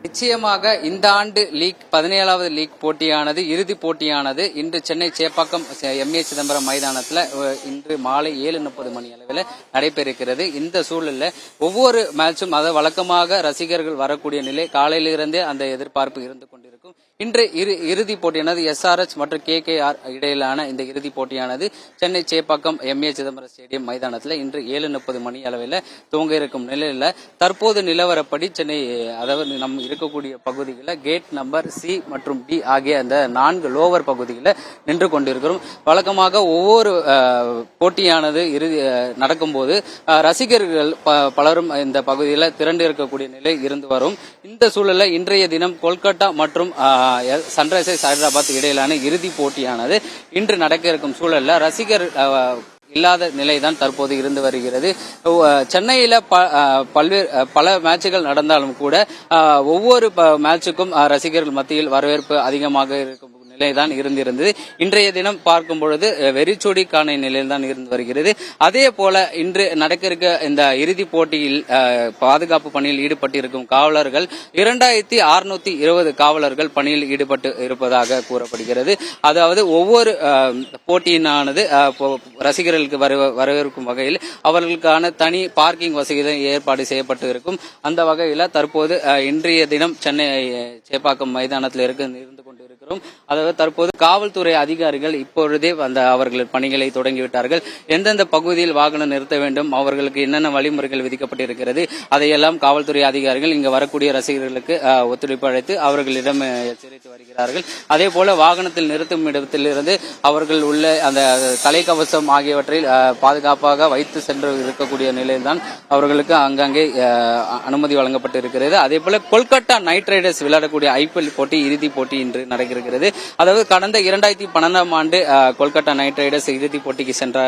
நிச்சயமாக இந்த ஆண்டு லீக் 17வது லீக் போட்டியானது இறுதி போட்டியானது இன்று சென்னை சேப்பாக்கம் எம்.ஏ. சிதம்பரம் மைதானத்தில் இன்று மாலை 7:30 மணி அளவில் நடைபெறுகிறது. இந்த சூழலில் ஒவ்வொரு மேட்சும் அதை வழக்கமாக ரசிகர்கள் வரக்கூடிய நிலை காலையிலிருந்தே அந்த எதிர்பார்ப்பு இருந்து கொண்டிருக்கும். இன்று இறுதி போட்டியானது எஸ்ஆர்எச் மற்றும் கேகேஆர் இடையிலான இந்த இறுதி போட்டியானது சென்னை சேப்பாக்கம் எம்.ஏ. சிதம்பரம் ஸ்டேடியம் மைதானத்தில் இன்று 7:30 மணி அளவில் துவங்க இருக்கும் நிலையில் தற்போது நிலவரப்படி சென்னை அதாவது நம் இருக்கக்கூடிய பகுதிகளில் கேட் நம்பர் சி மற்றும் டி ஆகிய அந்த 4 லோவர் பகுதிகளில் நின்று கொண்டிருக்கிறோம். வழக்கமாக ஒவ்வொரு போட்டியானது நடக்கும் போது ரசிகர்கள் பலரும் இந்த பகுதியில் திரண்டு இருக்கக்கூடிய நிலை இருந்து வரும். இந்த சூழலில் இன்றைய தினம் கொல்கத்தா மற்றும் சன்ரைசர்ஸ் ஹைதராபாத் இடையிலான இறுதி போட்டியானது இன்று நடக்க இருக்கும் சூழலில் ரசிகர் இல்லாத நிலைதான் தற்போது இருந்து வருகிறது. சென்னையில பல மேட்சுகள் நடந்தாலும் கூட ஒவ்வொரு மேட்சுக்கும் ரசிகர்கள் மத்தியில் வரவேற்பு அதிகமாக இருக்கும் நிலைதான் இருந்திருந்தது. இன்றைய தினம் பார்க்கும் பொழுது வெறிச்சோடி காண நிலையில் தான் இருந்து வருகிறது. அதே போல இன்று நடக்க இருக்க இந்த இறுதி போட்டியில் பாதுகாப்பு பணியில் ஈடுபட்டிருக்கும் காவலர்கள் 2620 காவலர்கள் பணியில் ஈடுபட்டு இருப்பதாக கூறப்படுகிறது. அதாவது ஒவ்வொரு போட்டியினானது ரசிகர்களுக்கு வரவேற்கும் வகையில் அவர்களுக்கான தனி பார்க்கிங் வசதி ஏற்பாடு செய்யப்பட்டு இருக்கும். அந்த வகையில் தற்போது இன்றைய தினம் சென்னை சேப்பாக்கம் மைதானத்தில் இருந்து கொண்டிருக்கிறோம். அதாவது தற்போது காவல்துறை அதிகாரிகள் இப்பொழுதே அவர்கள் பணிகளை தொடங்கிவிட்டார்கள். எந்தெந்த பகுதியில் வாகனம் நிறுத்த வேண்டும், அவர்களுக்கு என்னென்ன வழிமுறைகள் விதிக்கப்பட்டிருக்கிறது, அதையெல்லாம் காவல்துறை அதிகாரிகள் இங்கு வரக்கூடிய ரசிகர்களுக்கு ஒத்துழைப்பு அளித்து அவர்களிடம் எச்சரித்து வருகிறார்கள். அதே போல வாகனத்தில் நிறுத்தும் இடத்திலிருந்து அவர்கள் உள்ள அந்த தலைக்கவசம் ஆகியவற்றில் பாதுகாப்பாக வைத்து சென்று இருக்கக்கூடிய நிலையில்தான் அவர்களுக்கு அங்கங்கே அனுமதி வழங்கப்பட்டிருக்கிறது. அதே போல கொல்கத்தா நைட் ரைடர்ஸ் விளையாடக்கூடிய ஐபிஎல் போட்டி இறுதி போட்டி இன்று நடக்கிறது. அதாவது கடந்த 2012ஆம் ஆண்டு கொல்கத்தா நைட் ரைடர்ஸ் இறுதி போட்டிக்கு சென்ற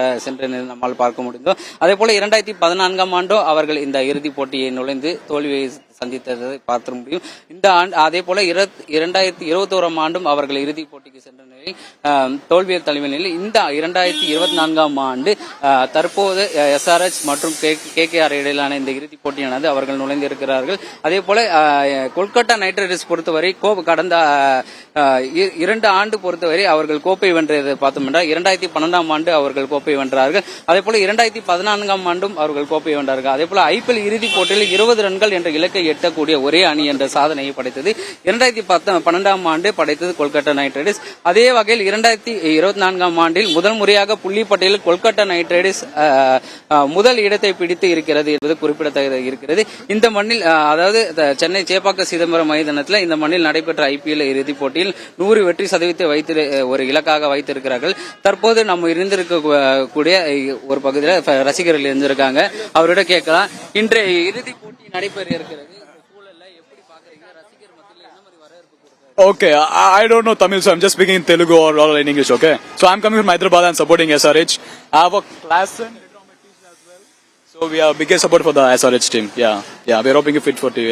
நம்மால் பார்க்க முடிந்தோம். அதே போல 2014ஆம் ஆண்டும் அவர்கள் இந்த இறுதி போட்டியை நுழைந்து தோல்வியை சந்தித்ததை பார்க்க முடியும். இந்த ஆண்டு அதே போல 2021ஆம் ஆண்டும் அவர்கள் இறுதி போட்டிக்கு சென்ற நிலையில் தோல்வியை தழுவிய நிலையில் இந்த 2024ஆம் ஆண்டு தற்போது எஸ்ஆர்எச் மற்றும் கேகேஆர் இடையிலான இந்த இறுதி போட்டியானது அவர்கள் நுழைந்திருக்கிறார்கள். அதே போல கொல்கத்தா நைட் ரைடர்ஸ் பொறுத்தவரை கடந்த 2 ஆண்டு பொறுத்தவரை அவர்கள் கோப்பை வென்றதை பார்த்தோம் என்றால் 2012ஆம் ஆண்டு அவர்கள் கோப்பை வென்றார்கள். அதே போல 2014ஆம் ஆண்டும் அவர்கள் கோப்பை வென்றார்கள். அதே போல ஐபிஎல் இறுதி போட்டியில் 20 ரன்கள் என்ற இலக்கை எட்டக்கூடிய ஒரே அணி என்ற சாதனையை படைத்தது 2012ஆம் ஆண்டு படைத்தது கொல்கத்தா நைட் ரைடர்ஸ். அதே வகையில் 2024ஆம் ஆண்டில் முதல் முறையாக புள்ளி பட்டியலில் கொல்கத்தா நைட் ரைடர்ஸ் முதல் இடத்தை பிடித்து இருக்கிறது என்பது குறிப்பிடத்தக்கது இருக்கிறது. இந்த மண்ணில் அதாவது சென்னை சேப்பாக்க சிதம்பரம் மைதானத்தில் இந்த மண்ணில் நடைபெற்ற ஐபிஎல் இறுதிப் போட்டியில் 100 வெற்றி சதவீதத்தை வைத்து ஒரு இலக்காக வைத்திருக்கிறார்கள். தற்போது நம்ம இருந்திருக்கக்கூடிய ஒரு பகுதியில் ரசிகர்கள் இருந்திருக்காங்க. அவரிடம் கேட்கலாம், இன்றைய இறுதிப் போட்டி நடைபெற இருக்கிறது. Okay, I don't know Tamil, so I'm just speaking in Telugu or in English, okay? So I'm coming from Hyderabad and supporting SRH. I have a class in trigonometry as well. So we are biggest support for the SRH team. Yeah, we're hoping to fit for TV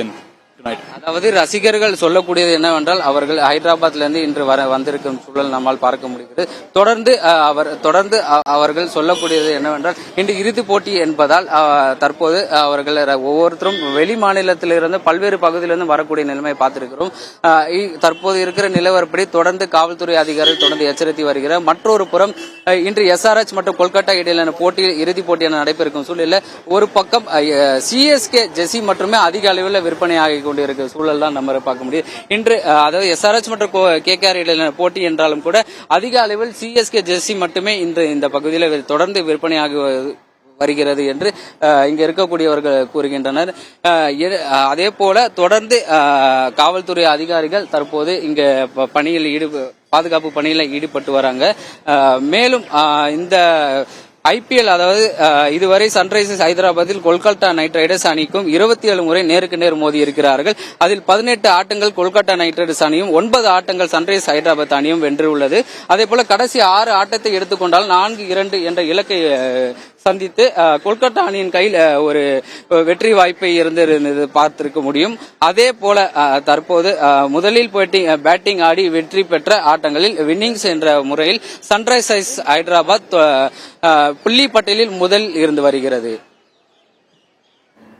tonight. அதாவது ரசிகர்கள் சொல்லக்கூடியது என்னவென்றால் அவர்கள் ஹைதராபாத்ல இருந்து இன்று வந்திருக்கும் சூழல் நம்மால் பார்க்க முடிகிறது. தொடர்ந்து அவர்கள் சொல்லக்கூடியது என்னவென்றால் இன்று இறுதி போட்டி என்பதால் தற்போது அவர்கள் ஒவ்வொருத்தரும் வெளி மாநிலத்திலிருந்து பல்வேறு பகுதியிலிருந்து வரக்கூடிய நிலைமை பார்த்திருக்கிறோம். தற்போது இருக்கிற நிலவரப்படி தொடர்ந்து காவல்துறை அதிகாரிகள் தொடர்ந்து எச்சரித்து வருகிறார். மற்றொரு புறம் இன்று எஸ்ஆர்எச் மற்றும் கொல்கத்தா இடையிலான போட்டியில் இறுதி போட்டியான நடைபெறும் சூழலில் ஒரு பக்கம் சிஎஸ்கே ஜெர்சி மட்டுமே அதிக அளவில் விற்பனையாகி கொண்டிருக்கிற சூழல் தான் நம்ம பார்க்க முடியும். இன்று அதாவது எஸ்ஆர்எச் மற்றும் கேகேஆர் இடையிலான போட்டி என்றாலும் கூட அதிக அளவில் சிஎஸ்கே ஜெர்சி மட்டுமே இன்று இந்த பகுதியில் தொடர்ந்து விற்பனையாகி வருகிறது என்று இங்க இருக்கக்கூடியவர்கள் கூறுகின்றனர். அதே போல தொடர்ந்து காவல்துறை அதிகாரிகள் தற்போது இங்க பாதுகாப்பு பணியில் ஈடுபட்டு வராங்க. மேலும் இந்த ஐபிஎல் அதாவது இதுவரை சன்ரைசர்ஸ் ஹைதராபாத்தில் கொல்கத்தா நைட் ரைடர்ஸ் அணிக்கும் 27 முறை நேருக்கு நேர் மோதி இருக்கிறார்கள். அதில் 18 ஆட்டங்கள் கொல்கத்தா நைட் ரைடர்ஸ் அணியும் 9 ஆட்டங்கள் சன்ரைசர்ஸ் ஹைதராபாத் அணியும் வென்றுள்ளது. அதே போல கடைசி 6 ஆட்டத்தை எடுத்துக்கொண்டால் 4-2 என்ற இலக்கை சந்தித்து கொல்கத்தா அணியின் கையில் ஒரு வெற்றி வாய்ப்பை இருந்திருந்தது பார்த்திருக்க முடியும். அதே போல தற்போது முதலில் பேட்டிங் ஆடி வெற்றி பெற்ற ஆட்டங்களில் வின்னிங்ஸ் என்ற முறையில் சன்ரைசர்ஸ் ஹைதராபாத் புள்ளி பட்டியலில் முதல் இருந்து வருகிறது.